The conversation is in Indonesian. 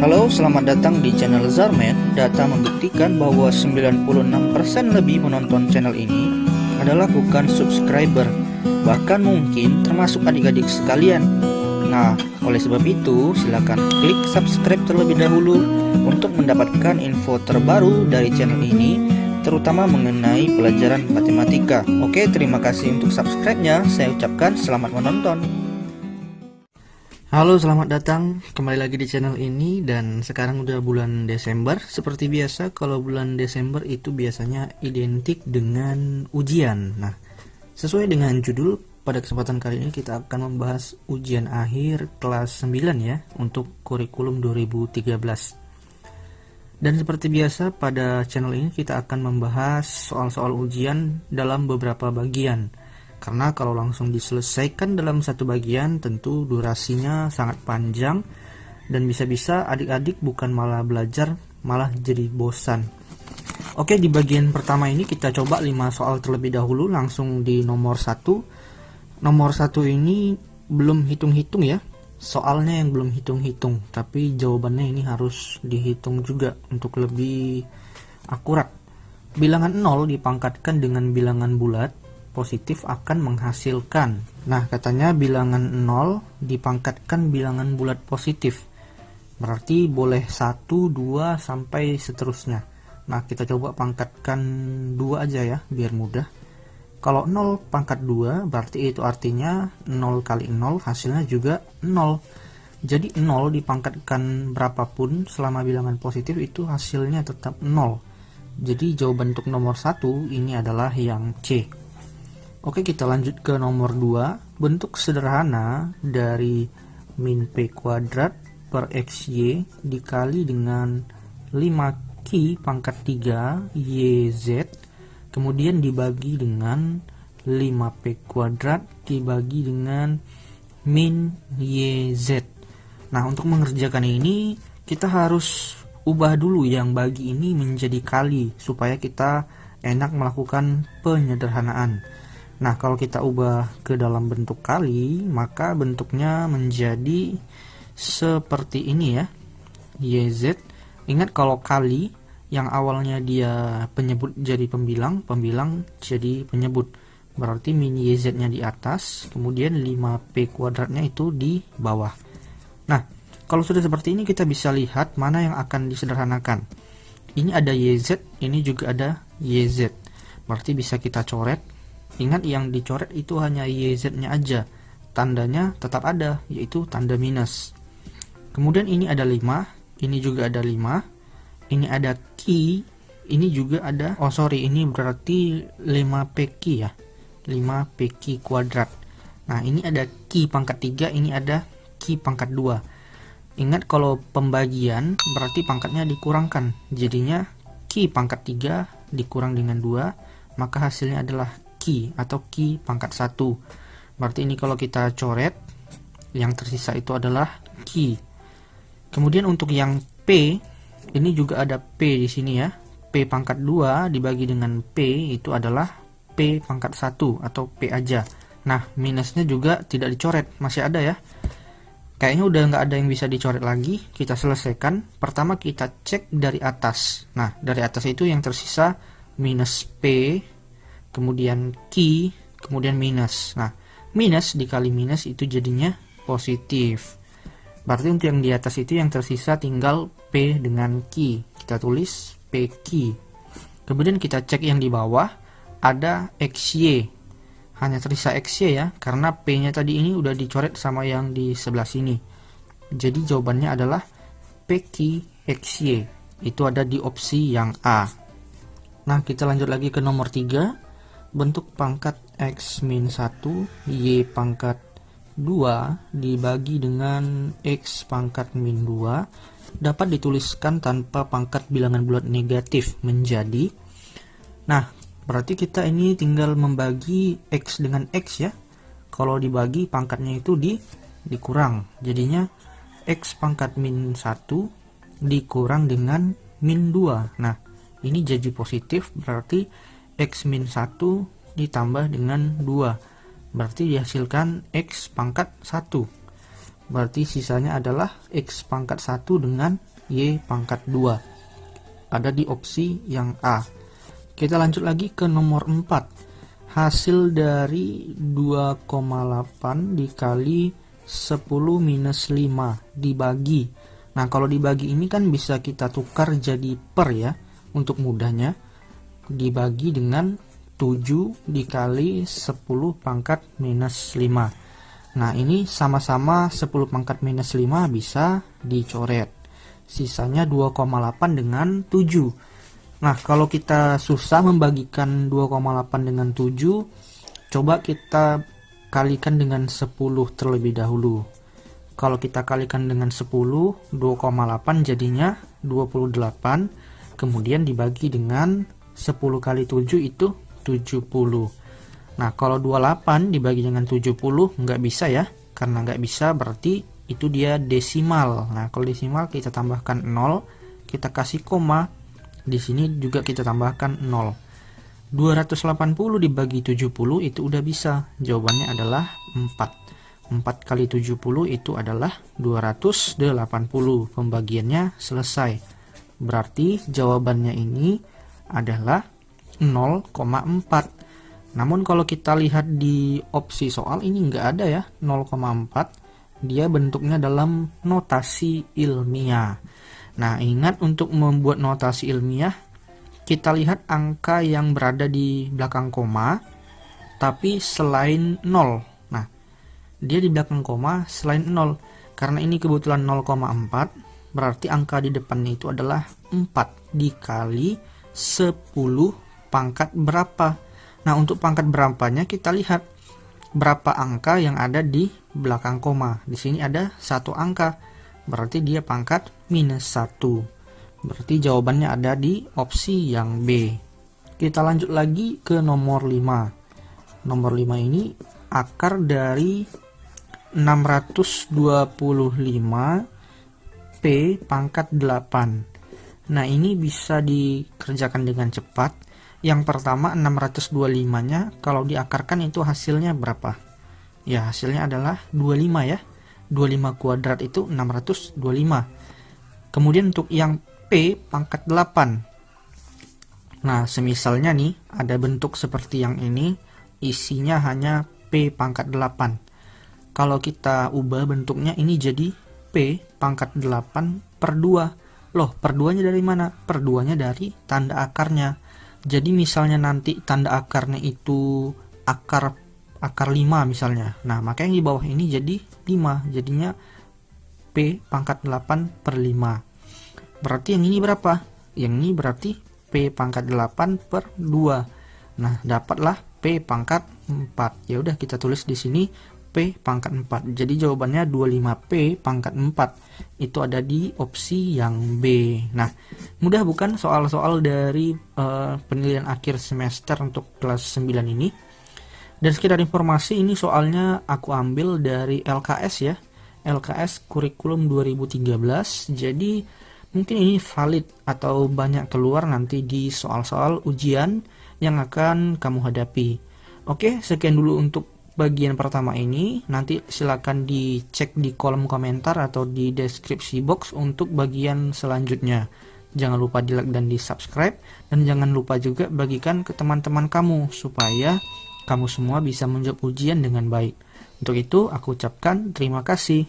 Halo, selamat datang di channel Zarman. Data membuktikan bahwa 96% lebih menonton channel ini adalah bukan subscriber, bahkan mungkin termasuk adik-adik sekalian. Nah, oleh sebab itu, silakan klik subscribe terlebih dahulu untuk mendapatkan info terbaru dari channel ini, terutama mengenai pelajaran matematika. Oke, terima kasih untuk subscribe-nya. Saya ucapkan selamat menonton. Halo, selamat datang kembali lagi di channel ini. Dan sekarang udah bulan Desember. Seperti biasa, kalau bulan Desember itu biasanya identik dengan ujian. Nah, sesuai dengan judul, pada kesempatan kali ini kita akan membahas ujian akhir kelas 9 ya, untuk kurikulum 2013. Dan seperti biasa, pada channel ini kita akan membahas soal-soal ujian dalam beberapa bagian. Karena kalau langsung diselesaikan dalam satu bagian, tentu durasinya sangat panjang dan bisa-bisa adik-adik bukan malah belajar, malah jadi bosan. Oke, di bagian pertama ini kita coba 5 soal terlebih dahulu, langsung di nomor 1. Nomor 1 ini belum hitung-hitung ya, soalnya yang belum hitung-hitung, tapi jawabannya ini harus dihitung juga untuk lebih akurat. Bilangan 0 dipangkatkan dengan bilangan bulat positif akan menghasilkan. Nah, katanya bilangan 0 dipangkatkan bilangan bulat positif. Berarti boleh 1, 2, sampai seterusnya. Nah, kita coba pangkatkan 2 aja ya, biar mudah. Kalau 0 pangkat 2, berarti itu artinya 0 kali 0 hasilnya juga 0. Jadi 0 dipangkatkan berapapun selama bilangan positif itu hasilnya tetap 0. Jadi jawaban untuk nomor 1 ini adalah yang C. Oke, kita lanjut ke nomor 2. Bentuk sederhana dari min P kuadrat per XY dikali dengan 5Q pangkat 3 YZ, kemudian dibagi dengan 5P kuadrat dibagi dengan min YZ. Nah, untuk mengerjakan ini kita harus ubah dulu yang bagi ini menjadi kali supaya kita enak melakukan penyederhanaan. Nah, kalau kita ubah ke dalam bentuk kali, maka bentuknya menjadi seperti ini ya, YZ. Ingat kalau kali, yang awalnya dia penyebut jadi pembilang, pembilang jadi penyebut. Berarti min YZ-nya di atas, kemudian 5P kuadratnya itu di bawah. Nah, kalau sudah seperti ini kita bisa lihat mana yang akan disederhanakan. Ini ada YZ, ini juga ada YZ. Berarti bisa kita coret. Ingat, yang dicoret itu hanya YZ-nya aja. Tandanya tetap ada, yaitu tanda minus. Kemudian ini ada 5, ini juga ada 5. Ini ada Q, ini juga ada, ini berarti 5PQ ya. 5PQ kuadrat. Nah, ini ada Q pangkat 3, ini ada Q pangkat 2. Ingat, kalau pembagian berarti pangkatnya dikurangkan. Jadinya Q pangkat 3 dikurang dengan 2, maka hasilnya adalah Q atau Q pangkat 1. Berarti ini kalau kita coret, yang tersisa itu adalah Q. Kemudian untuk yang P, ini juga ada P di sini ya. P pangkat 2 dibagi dengan P itu adalah P pangkat 1 atau P aja. Nah, minusnya juga tidak dicoret, masih ada ya. Kayaknya udah nggak ada yang bisa dicoret lagi. Kita selesaikan. Pertama kita cek dari atas. Nah, dari atas itu yang tersisa minus P, kemudian Q, kemudian minus. Nah, minus dikali minus itu jadinya positif. Berarti untuk yang di atas itu yang tersisa tinggal P dengan Q. Kita tulis PQ. Kemudian kita cek yang di bawah, ada XY. Hanya tersisa XY ya, karena P-nya tadi ini udah dicoret sama yang di sebelah sini. Jadi jawabannya adalah PQ XY. Itu ada di opsi yang A. Nah, kita lanjut lagi ke nomor 3. Bentuk pangkat X min 1 Y pangkat 2 dibagi dengan X pangkat min 2 dapat dituliskan tanpa pangkat bilangan bulat negatif menjadi. Nah, berarti kita ini tinggal membagi X dengan X ya. Kalau dibagi pangkatnya itu dikurang. Jadinya X pangkat min 1 dikurang dengan min 2. Nah, ini jadi positif, berarti X min 1 ditambah dengan 2. Berarti dihasilkan X pangkat 1. Berarti sisanya adalah X pangkat 1 dengan Y pangkat 2. Ada di opsi yang A. Kita lanjut lagi ke nomor 4. Hasil dari 2,8 dikali 10 minus 5 dibagi. Nah, kalau dibagi ini kan bisa kita tukar jadi per ya, untuk mudahnya. Dibagi dengan 7 dikali 10 pangkat minus 5. Nah, ini sama-sama 10 pangkat minus 5 bisa dicoret. Sisanya 2,8 dengan 7. Nah, kalau kita susah membagikan 2,8 dengan 7, coba kita kalikan dengan 10 terlebih dahulu. Kalau kita kalikan dengan 10, 2,8 jadinya 28. Kemudian dibagi dengan 10 kali 7 itu 70. Nah, kalau 28 dibagi dengan 70 nggak bisa ya. Karena nggak bisa berarti itu dia desimal. Nah, kalau desimal kita tambahkan 0, kita kasih koma. Di sini juga kita tambahkan 0. 280 dibagi 70 itu udah bisa. Jawabannya adalah 4. 4 kali 70 itu adalah 280. Pembagiannya selesai. Berarti jawabannya ini adalah 0,4. Namun kalau kita lihat di opsi soal ini nggak ada ya 0,4. Dia bentuknya dalam notasi ilmiah. Nah, ingat untuk membuat notasi ilmiah, kita lihat angka yang berada di belakang koma, tapi selain 0. Nah, dia di belakang koma selain 0. Karena ini kebetulan 0,4, berarti angka di depannya itu adalah 4 dikali 10 pangkat berapa. Nah, untuk pangkat berapanya kita lihat berapa angka yang ada di belakang koma. Di sini ada 1 angka, berarti dia pangkat minus 1. Berarti jawabannya ada di opsi yang B. Kita lanjut lagi ke nomor 5. Nomor 5 ini akar dari 625 P pangkat 8. Nah, ini bisa dikerjakan dengan cepat. Yang pertama 625-nya kalau diakarkan itu hasilnya berapa? Ya, hasilnya adalah 25 ya. 25 kuadrat itu 625. Kemudian untuk yang P pangkat 8. Nah, semisalnya nih ada bentuk seperti yang ini, isinya hanya P pangkat 8. Kalau kita ubah bentuknya ini jadi P pangkat 8 per 2. Loh, per 2-nya dari mana? Per 2-nya dari tanda akarnya. Jadi misalnya nanti tanda akarnya itu akar 5 misalnya. Nah, maka yang di bawah ini jadi 5. Jadinya P pangkat 8 per 5. Berarti yang ini berapa? Yang ini berarti P pangkat 8 per 2. Nah, dapatlah P pangkat 4. Ya udah kita tulis di sini P pangkat 4. Jadi jawabannya 25P pangkat 4. Itu ada di opsi yang B. Nah, mudah bukan soal-soal dari penilaian akhir semester untuk kelas 9 ini? Dan sekedar informasi, ini soalnya aku ambil dari LKS ya. LKS kurikulum 2013. Jadi mungkin ini valid atau banyak keluar nanti di soal-soal ujian yang akan kamu hadapi. Oke, sekian dulu untuk bagian pertama ini. Nanti silakan dicek di kolom komentar atau di deskripsi box untuk bagian selanjutnya. Jangan lupa di like dan di subscribe, dan jangan lupa juga bagikan ke teman-teman kamu supaya kamu semua bisa menjawab ujian dengan baik. Untuk itu aku ucapkan terima kasih.